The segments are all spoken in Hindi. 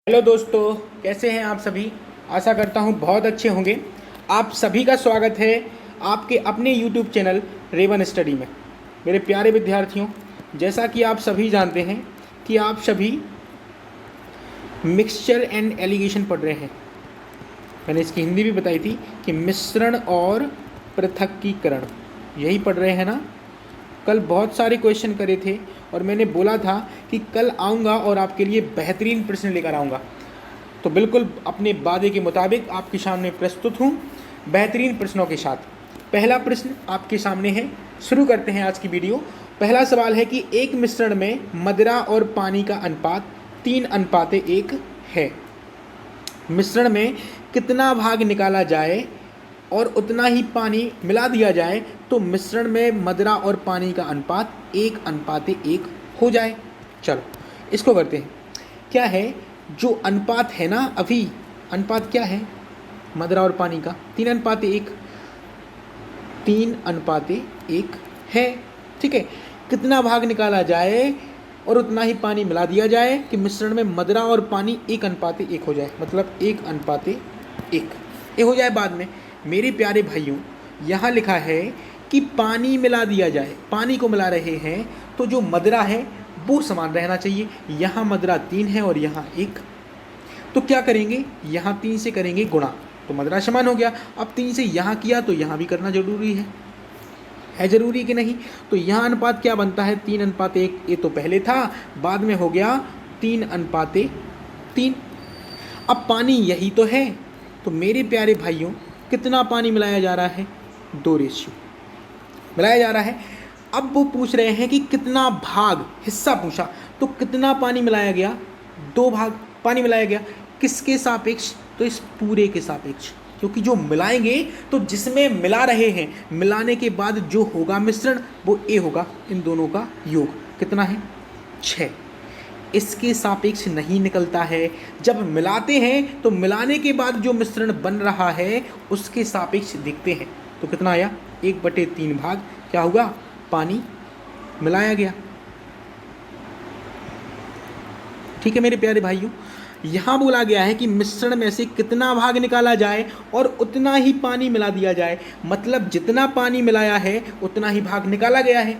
हेलो दोस्तों, कैसे हैं आप सभी। आशा करता हूं बहुत अच्छे होंगे। आप सभी का स्वागत है आपके अपने YouTube चैनल रेवन स्टडी में। मेरे प्यारे विद्यार्थियों, जैसा कि आप सभी जानते हैं कि आप सभी मिक्सचर एंड एलिगेशन पढ़ रहे हैं। मैंने इसकी हिंदी भी बताई थी कि मिश्रण और पृथक्कीकरण, यही पढ़ रहे हैं ना। कल बहुत सारे क्वेश्चन करे थे और मैंने बोला था कि कल आऊँगा और आपके लिए बेहतरीन प्रश्न लेकर आऊँगा। तो बिल्कुल अपने वादे के मुताबिक आपके सामने प्रस्तुत हूँ बेहतरीन प्रश्नों के साथ। पहला प्रश्न आपके सामने है, शुरू करते हैं आज की वीडियो। पहला सवाल है कि एक मिश्रण में मदिरा और पानी का अनुपात 3:1 है। मिश्रण में कितना भाग निकाला जाए और उतना ही पानी मिला दिया जाए तो मिश्रण में मदिरा और पानी का अनुपात 1:1 हो जाए। चलो इसको करते हैं। क्या है जो अनुपात है ना, अभी अनुपात क्या है मदिरा और पानी का? 3:1। 3:1 है, ठीक है। कितना भाग निकाला जाए और उतना ही पानी मिला दिया जाए कि मिश्रण में मदिरा और पानी 1:1 हो जाए, मतलब 1:1 ये हो जाए। बाद में मेरे प्यारे भाइयों, यहाँ लिखा है कि पानी मिला दिया जाए, पानी को मिला रहे हैं तो जो मदिरा है वो समान रहना चाहिए। यहाँ मदिरा 3 है और यहाँ 1, तो क्या करेंगे, यहाँ 3 से करेंगे गुणा तो मदिरा समान हो गया। अब 3 से यहाँ किया तो यहाँ भी करना जरूरी है जरूरी कि नहीं? तो यहाँ अनुपात क्या बनता है, 3:1। ये तो पहले था, बाद में हो गया 3:3। अब पानी यही तो है, तो मेरे प्यारे भाइयों कितना पानी मिलाया जा रहा है? 2 रेशियो मिलाया जा रहा है। अब वो पूछ रहे हैं कि कितना भाग, हिस्सा पूछा, तो कितना पानी मिलाया गया? 2 भाग पानी मिलाया गया। किसके सापेक्ष? तो इस पूरे के सापेक्ष, क्योंकि जो मिलाएंगे तो जिसमें मिला रहे हैं, मिलाने के बाद जो होगा मिश्रण वो ए होगा। इन दोनों का योग कितना है? 6। इसके सापेक्ष नहीं निकलता है। जब मिलाते हैं तो मिलाने के बाद जो मिश्रण बन रहा है उसके सापेक्ष देखते हैं। तो कितना आया? 1/3 भाग क्या होगा? पानी मिलाया गया। ठीक है मेरे प्यारे भाइयों, यहाँ बोला गया है कि मिश्रण में से कितना भाग निकाला जाए और उतना ही पानी मिला दिया जाए, मतलब जितना पानी मिलाया है उतना ही भाग निकाला गया है।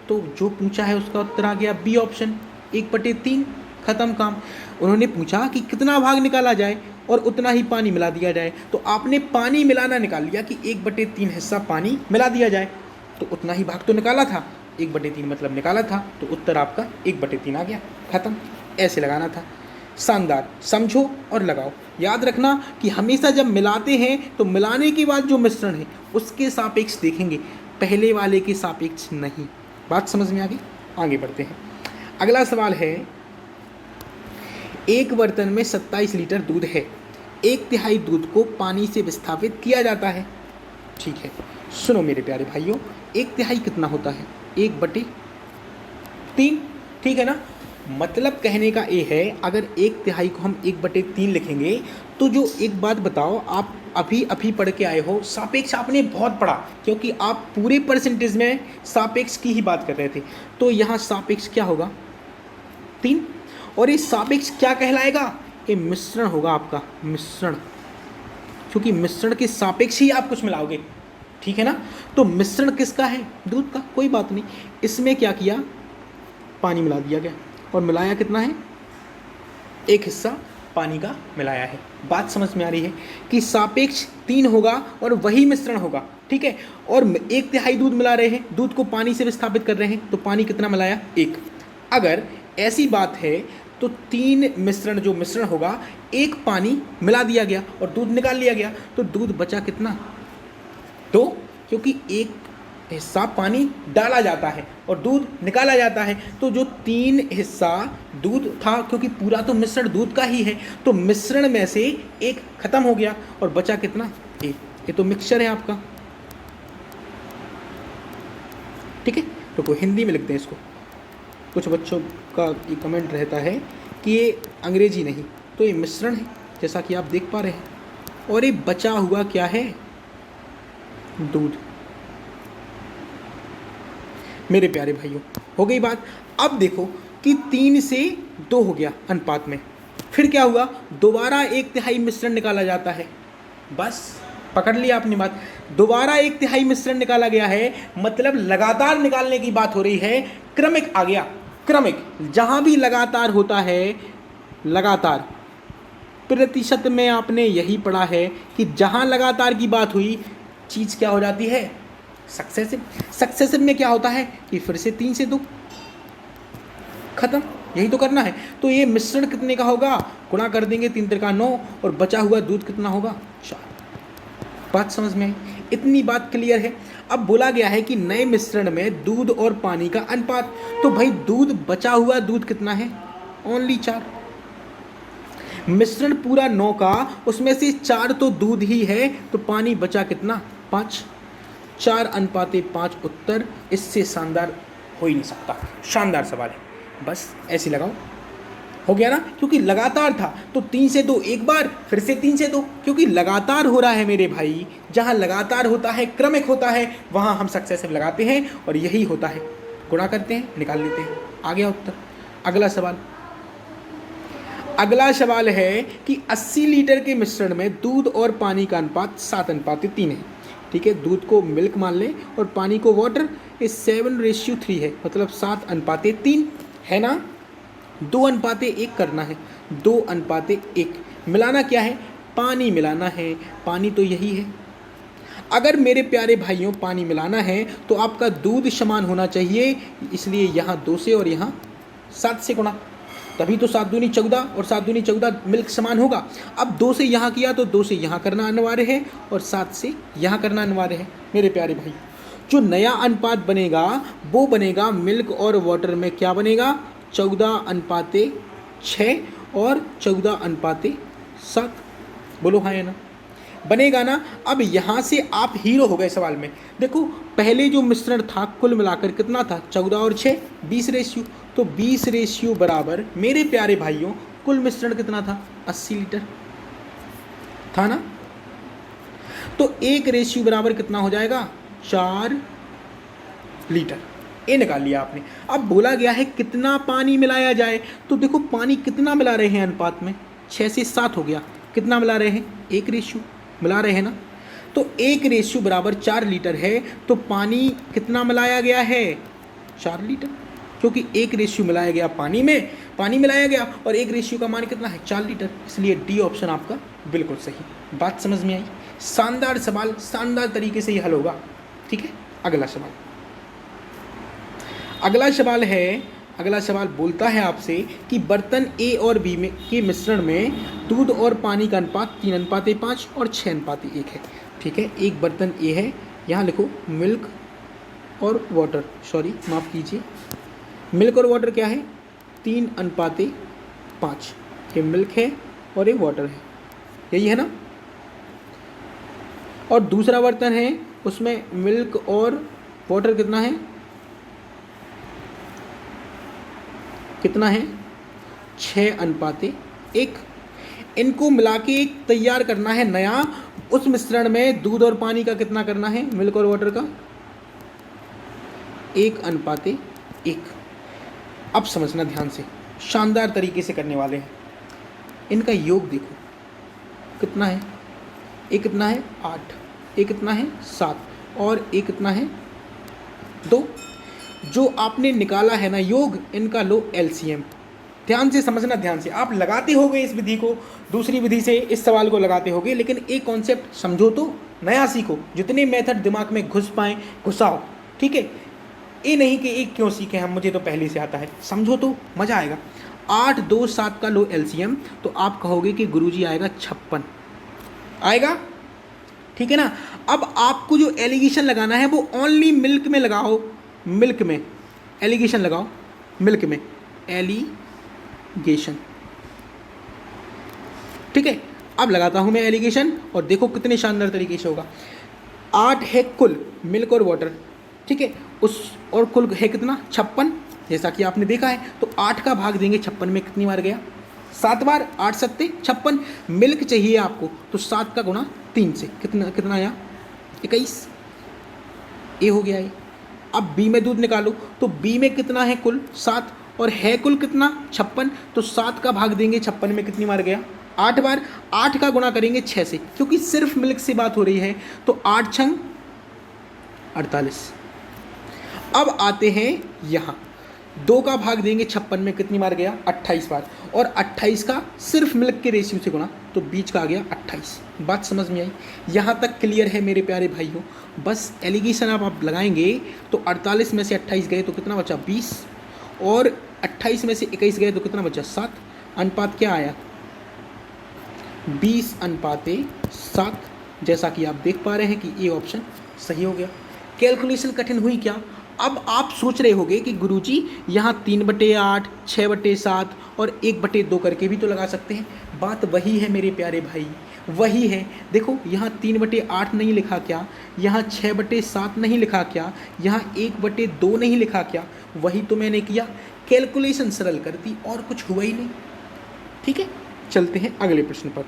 तो जो पूछा है उसका उत्तर आ गया बी ऑप्शन, 1/3। खत्म काम। उन्होंने पूछा कि कितना भाग निकाला जाए और उतना ही पानी मिला दिया जाए, तो आपने पानी मिलाना निकाल लिया कि 1/3 हिस्सा पानी मिला दिया जाए, तो उतना ही भाग तो निकाला था, 1/3 मतलब निकाला था, तो उत्तर आपका 1/3 आ गया। खत्म, ऐसे लगाना था। शानदार, समझो और लगाओ। याद रखना कि हमेशा जब मिलाते हैं तो मिलाने के बाद जो मिश्रण है उसके सापेक्ष देखेंगे, पहले वाले के सापेक्ष नहीं। बात समझ में आ गई? आगे बढ़ते हैं। अगला सवाल है, एक बर्तन में 27 लीटर दूध है, 1/3 दूध को पानी से विस्थापित किया जाता है। ठीक है, सुनो मेरे प्यारे भाइयों, 1/3 कितना होता है? 1/3, ठीक है ना। मतलब कहने का ये है, अगर 1/3 को हम 1/3 लिखेंगे तो जो, एक बात बताओ, आप अभी पढ़ के आए हो, सापेक्ष आपने बहुत पढ़ा, क्योंकि आप पूरे परसेंटेज में सापेक्ष की ही बात कर रहे थे। तो यहाँ सापेक्ष क्या होगा? 3। और ये सापेक्ष क्या कहलाएगा? ये मिश्रण होगा आपका, मिश्रण, क्योंकि मिश्रण के सापेक्ष ही आप कुछ मिलाओगे, ठीक है ना। तो मिश्रण किसका है? दूध का। कोई बात नहीं, इसमें क्या किया, पानी मिला दिया गया, और मिलाया कितना है? एक हिस्सा पानी का मिलाया है। बात समझ में आ रही है कि सापेक्ष 3 होगा और वही मिश्रण होगा, ठीक है। और 1/3 दूध मिला रहे हैं, दूध को पानी से विस्थापित कर रहे हैं, तो पानी कितना मिलाया? 1। अगर ऐसी बात है तो 3 मिश्रण, जो मिश्रण होगा, 1 पानी मिला दिया गया और दूध निकाल लिया गया, तो दूध बचा कितना? 2, क्योंकि एक हिस्सा पानी डाला जाता है और दूध निकाला जाता है। तो जो 3 हिस्सा दूध था, क्योंकि पूरा तो मिश्रण दूध का ही है, तो मिश्रण में से 1 खत्म हो गया और बचा कितना? 1। ये तो मिक्सचर है आपका, ठीक है। तो कोई हिंदी में लिखते हैं इसको। कुछ बच्चों का ये कमेंट रहता है कि ये अंग्रेजी नहीं, तो ये मिश्रण है, जैसा कि आप देख पा रहे हैं। और ये बचा हुआ क्या है? दूध। मेरे प्यारे भाइयों, हो गई बात। अब देखो कि 3 से 2 हो गया अनुपात में, फिर क्या हुआ, दोबारा 1/3 मिश्रण निकाला जाता है। बस पकड़ लिया आपने बात, दोबारा 1/3 मिश्रण निकाला गया है, मतलब लगातार निकालने की बात हो रही है। क्रमिक आ गया, क्रमिक, जहां भी लगातार होता है, लगातार प्रतिशत में आपने यही पढ़ा है कि जहां लगातार की बात हुई चीज क्या हो जाती है, सक्सेसिव। सक्सेसिव में क्या होता है कि फिर से 3 से 2 खत्म, यही तो करना है। तो ये मिश्रण कितने का होगा, गुणा कर देंगे 3 त्रिका 9 और बचा हुआ दूध कितना होगा 4। बात समझ में आई, इतनी बात क्लियर है। अब बोला गया है कि नए मिश्रण में दूध और पानी का अनुपात, तो भाई दूध, बचा हुआ दूध कितना है, ओनली 4। मिश्रण पूरा 9 का, उसमें से 4 तो दूध ही है, तो पानी बचा कितना, 5। 4:5 उत्तर, इससे शानदार हो ही नहीं सकता। शानदार सवाल है, बस ऐसे लगाओ, हो गया ना, क्योंकि लगातार था तो 3 से 2 एक बार, फिर से 3 से 2, क्योंकि लगातार हो रहा है मेरे भाई। जहां लगातार होता है, क्रमिक होता है, वहां हम सक्सेसिव लगाते हैं और यही होता है, गुणा करते हैं, निकाल लेते हैं, आ गया उत्तर। अगला सवाल, अगला सवाल है कि 80 लीटर के मिश्रण में दूध और पानी का अनुपात 7:3 है। ठीक है, दूध को मिल्क मान लें और पानी को वाटर, ये 7:3 है, मतलब 7:3 है ना। 2:1 करना है, 2:1 मिलाना क्या है, पानी मिलाना है, पानी तो यही है। अगर मेरे प्यारे भाइयों पानी मिलाना है तो आपका दूध समान होना चाहिए, इसलिए यहाँ 2 से और यहाँ 7 से गुणा, तभी तो 7 दूनी 14 और 7 दूनी 14 मिल्क समान होगा। अब 2 से यहाँ किया तो 2 से यहाँ करना अनिवार्य है और 7 से यहाँ करना अनिवार्य है। मेरे प्यारे भाई, जो नया अनुपात बनेगा वो बनेगा मिल्क और वाटर में, क्या बनेगा, 14:6 और 14:7। बोलो हाँ या ना, बनेगा ना। अब यहाँ से आप हीरो हो गए सवाल में। देखो पहले जो मिश्रण था कुल मिलाकर कितना था, 14 और 6 20 रेशियो, तो 20 रेशियो बराबर मेरे प्यारे भाइयों कुल मिश्रण कितना था, 80 लीटर था ना। तो 1 रेशियो बराबर कितना हो जाएगा, 4 लीटर। ये निकाल लिया आपने। अब बोला गया है कितना पानी मिलाया जाए, तो देखो पानी कितना मिला रहे हैं अनुपात में, 6 से 7 हो गया, कितना मिला रहे हैं, 1 रेशियो मिला रहे हैं ना। तो 1 रेशियो बराबर 4 लीटर है, तो पानी कितना मिलाया गया है, 4 लीटर, क्योंकि 1 रेशियो मिलाया गया पानी में, पानी मिलाया गया और 1 रेशियो का मान कितना है, 4 लीटर, इसलिए डी ऑप्शन आपका बिल्कुल सही। बात समझ में आई, शानदार सवाल, शानदार तरीके से ये हल होगा। ठीक है, अगला सवाल, अगला सवाल है, अगला सवाल बोलता है आपसे कि बर्तन ए और बी में के मिश्रण में दूध और पानी का अनुपात 3:5 और 6:1 है। ठीक है, एक बर्तन ए है, यहाँ लिखो मिल्क और वाटर, सॉरी माफ़ कीजिए, मिल्क और वाटर क्या है, 3:5, ये मिल्क है और ये वाटर है, यही है ना। और दूसरा बर्तन है उसमें मिल्क और वाटर कितना है, कितना है, 6:1। इनको मिला के एक तैयार करना है नया, उस मिश्रण में दूध और पानी का कितना करना है, मिल्क और वाटर का 1:1। अब समझना ध्यान से, शानदार तरीके से करने वाले हैं। इनका योग देखो कितना है, एक कितना है 8, एक कितना है 7 और एक कितना है 2। जो आपने निकाला है ना योग, इनका लो एलसीएम। ध्यान से समझना, ध्यान से आप लगाते होगे इस विधि को, दूसरी विधि से इस सवाल को लगाते होगे, लेकिन एक कॉन्सेप्ट समझो तो नया सीखो, जितने मेथड दिमाग में घुस पाएँ घुसाओ। ठीक है, ये नहीं कि एक क्यों सीखे हम, मुझे तो पहले से आता है, समझो तो मज़ा आएगा। 8, 2, 7 का लो एलसीएम, तो आप कहोगे कि गुरुजी आएगा 56 आएगा। ठीक है ना। अब आपको जो एलिगेशन लगाना है वो ओनली मिल्क में लगाओ, मिल्क में एलिगेशन लगाओ, मिल्क में एलिगेशन। ठीक है, अब लगाता हूं मैं एलिगेशन और देखो कितने शानदार तरीके से होगा। 8 है कुल मिल्क और वाटर, ठीक है, उस और कुल है कितना 56, जैसा कि आपने देखा है। तो 8 का भाग देंगे 56 में, कितनी बार गया 7 बार, 8 7 56। मिल्क चाहिए आपको तो 7 का गुणा 3 से कितना कितना आया 21, ये हो गया ये। अब बी में दूध निकालो, तो बी में कितना है कुल 7 और है कुल कितना 56, तो 7 का भाग देंगे 56 में, कितनी बार गया 8 बार। 8 का गुणा करेंगे 6 से, क्योंकि सिर्फ मिल्क से बात हो रही है, तो 8 छंग 48। अब आते हैं यहाँ, 2 का भाग देंगे 56 में, कितनी बार गया 28 बार, और 28 का सिर्फ मिल्क के रेशियो से गुणा, तो बीच का आ गया 28। बात समझ में आई? यहाँ तक क्लियर है मेरे प्यारे भाइयों? बस एलिगेशन आप लगाएंगे तो 48 में से 28 गए तो कितना बचा 20, और 28 में से 21 गए तो कितना बचा 7। अनुपात क्या आया 20:7, जैसा कि आप देख पा रहे हैं कि ये ऑप्शन सही हो गया। कैलकुलेशन कठिन हुई क्या? अब आप सोच रहे होंगे कि गुरुजी यहाँ 3/8, 6/7 और 1/2 करके भी तो लगा सकते हैं। बात वही है मेरे प्यारे भाई, वही है। देखो यहाँ 3/8 नहीं लिखा क्या, यहाँ 6/7 नहीं लिखा क्या, यहाँ 1/2 नहीं लिखा क्या? वही तो मैंने किया, कैलकुलेशन सरल कर दी और कुछ हुआ ही नहीं। ठीक है, चलते हैं अगले प्रश्न पर।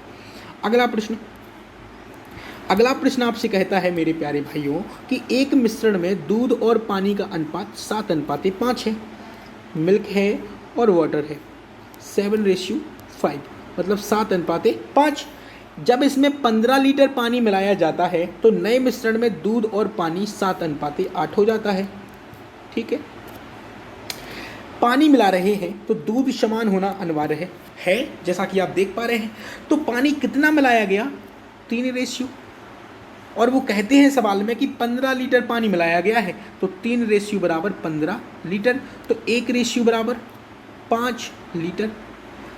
अगला प्रश्न आपसे कहता है मेरे प्यारे भाइयों कि एक मिश्रण में दूध और पानी का अनुपात 7:5 है, मिल्क है और वाटर है 7:5, मतलब 7:5। जब इसमें 15 लीटर पानी मिलाया जाता है तो नए मिश्रण में दूध और पानी 7:8 हो जाता है। ठीक है, पानी मिला रहे हैं तो दूध समान होना अनिवार्य है, जैसा कि आप देख पा रहे हैं। तो पानी कितना मिलाया गया 3 और वो कहते हैं सवाल में कि 15 लीटर पानी मिलाया गया है, तो 3 बराबर 15 लीटर, तो 1 बराबर 5 लीटर।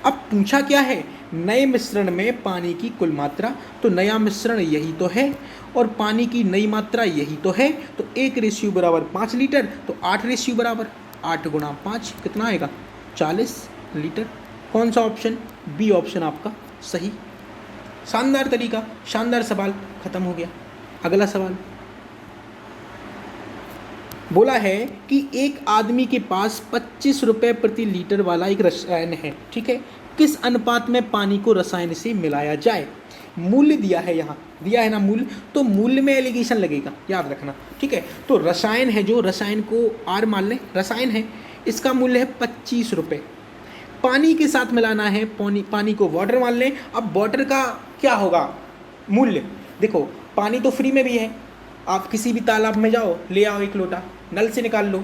अब पूछा क्या है, नए मिश्रण में पानी की कुल मात्रा, तो नया मिश्रण यही तो है और पानी की नई मात्रा यही तो है, तो 1 बराबर 5 लीटर, तो 8 बराबर 8 गुणा 5 कितना आएगा 40 लीटर। कौन सा ऑप्शन? बी ऑप्शन आपका सही। शानदार तरीका, शानदार सवाल, खत्म हो गया। अगला सवाल बोला है कि एक आदमी के पास 25 रुपये प्रति लीटर वाला एक रसायन है। ठीक है, किस अनुपात में पानी को रसायन से मिलाया जाए? मूल्य दिया है, यहाँ दिया है ना मूल्य, तो मूल्य में एलिगेशन लगेगा, याद रखना। ठीक है, तो रसायन है, जो रसायन को आर मान लें, रसायन है, इसका मूल्य है 25 रुपये। पानी के साथ मिलाना है, पानी को वाटर मान लें। अब वाटर का क्या होगा मूल्य? देखो पानी तो फ्री में भी है, आप किसी भी तालाब में जाओ, ले आओ एक लोटा, नल से निकाल लो,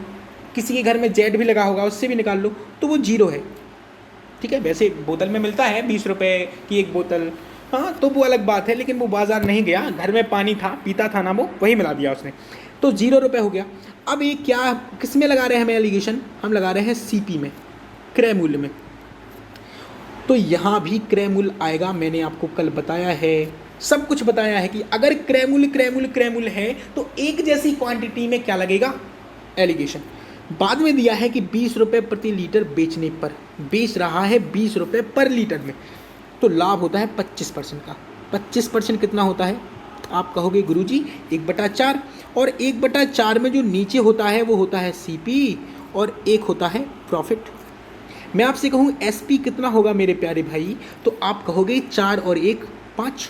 किसी के घर में जेट भी लगा होगा उससे भी निकाल लो, तो वो 0 है। ठीक है, वैसे बोतल में मिलता है 20 रुपये की एक बोतल, हाँ तो वो अलग बात है, लेकिन वो बाजार नहीं गया, घर में पानी था, पीता था ना वो, वही मिला दिया उसने, तो 0 रुपये हो गया। अब ये क्या, किस में लगा रहे हैं हम एलिगेशन? हम लगा रहे हैं CP में, क्रय मूल्य में। तो यहाँ भी क्रय मूल्य आएगा, मैंने आपको कल बताया है, सब कुछ बताया है कि अगर क्रय मूल्य है तो एक जैसी क्वांटिटी में क्या लगेगा एलिगेशन। बाद में दिया है कि 20 रुपये प्रति लीटर बेचने पर, बेच रहा है 20 रुपये पर लीटर में, तो लाभ होता है 25% का। 25% कितना होता है? आप कहोगे गुरुजी 1/4, और 1/4 में जो नीचे होता है वो होता है CP और 1 होता है प्रॉफिट। मैं आपसे कहूँ SP कितना होगा मेरे प्यारे भाई, तो आप कहोगे 4 और 1 5,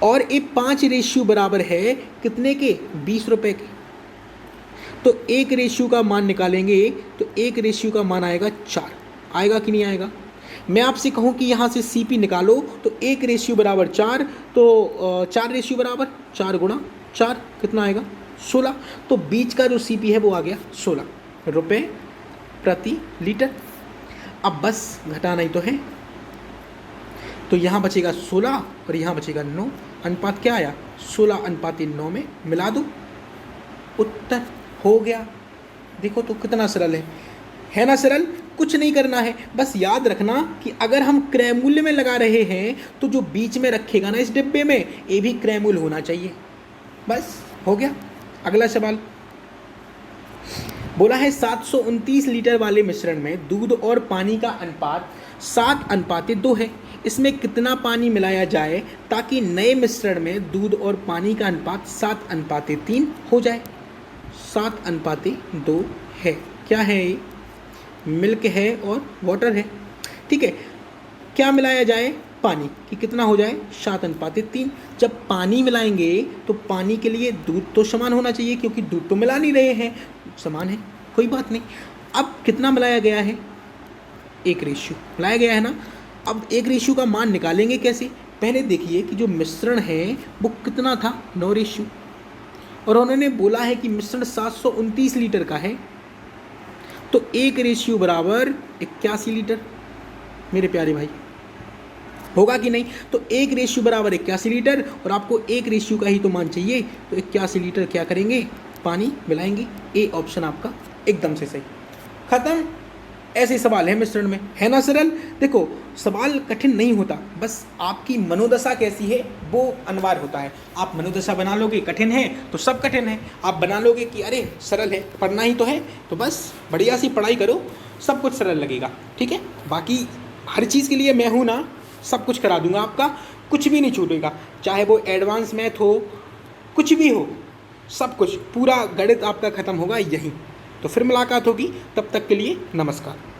और ये 5 रेशियो बराबर है कितने के 20 रुपये के, तो 1 रेशियो का मान निकालेंगे तो 1 रेशियो का मान आएगा 4, आएगा कि नहीं आएगा? मैं आपसे कहूँ कि यहाँ से CP निकालो तो 1 रेशियो बराबर 4, तो 4 रेशियो बराबर 4 गुणा 4 कितना आएगा 16, तो बीच का जो CP है वो आ गया 16 रुपये प्रति लीटर। अब बस घटाना ही तो है, तो यहाँ बचेगा 16 और यहाँ बचेगा 9, अनुपात क्या आया 16:9 में मिला दो, उत्तर हो गया। देखो तो कितना सरल है ना सरल? कुछ नहीं करना है, बस याद रखना कि अगर हम क्रय मूल्य में लगा रहे हैं तो जो बीच में रखेगा ना इस डिब्बे में, ये भी क्रय मूल्य होना चाहिए। बस हो गया। अगला सवाल बोला है 729 लीटर वाले मिश्रण में दूध और पानी का अनुपात 7:2 है, इसमें कितना पानी मिलाया जाए ताकि नए मिश्रण में दूध और पानी का अनुपात 7:3 हो जाए? 7:2 है, क्या है ये? मिल्क है और वाटर है। ठीक है, क्या मिलाया जाए? पानी कि कितना हो जाए 7:3। जब पानी मिलाएंगे तो पानी के लिए दूध तो समान होना चाहिए, क्योंकि दूध तो मिला नहीं रहे हैं, समान है, कोई बात नहीं। अब कितना मिलाया गया है, 1 मिलाया गया है ना। अब 1 का मान निकालेंगे कैसे, पहले देखिए कि जो मिश्रण है वो कितना था, 9 और उन्होंने बोला है कि मिश्रण 729 लीटर का है, तो 1 बराबर 81 लीटर। मेरे प्यारे भाई होगा कि नहीं, तो 1 बराबर 81 लीटर और आपको 1 का ही तो मान चाहिए, तो 81 लीटर क्या करेंगे, पानी मिलाएंगे। ए ऑप्शन आपका एकदम से सही। खत्म। ऐसे सवाल है मिश्रण में, है ना सरल। देखो सवाल कठिन नहीं होता, बस आपकी मनोदशा कैसी है वो अनिवार्य होता है। आप मनोदशा बना लोगे कठिन है तो सब कठिन है, आप बना लोगे कि अरे सरल है, पढ़ना ही तो है, तो बस बढ़िया सी पढ़ाई करो, सब कुछ सरल लगेगा। ठीक है, बाकी हर चीज़ के लिए मैं हूँ ना, सब कुछ करा दूंगा आपका, कुछ भी नहीं छूटेगा, चाहे वो एडवांस मैथ हो, कुछ भी हो, सब कुछ, पूरा गणित आपका खत्म होगा यहीं। तो फिर मुलाकात होगी, तब तक के लिए नमस्कार।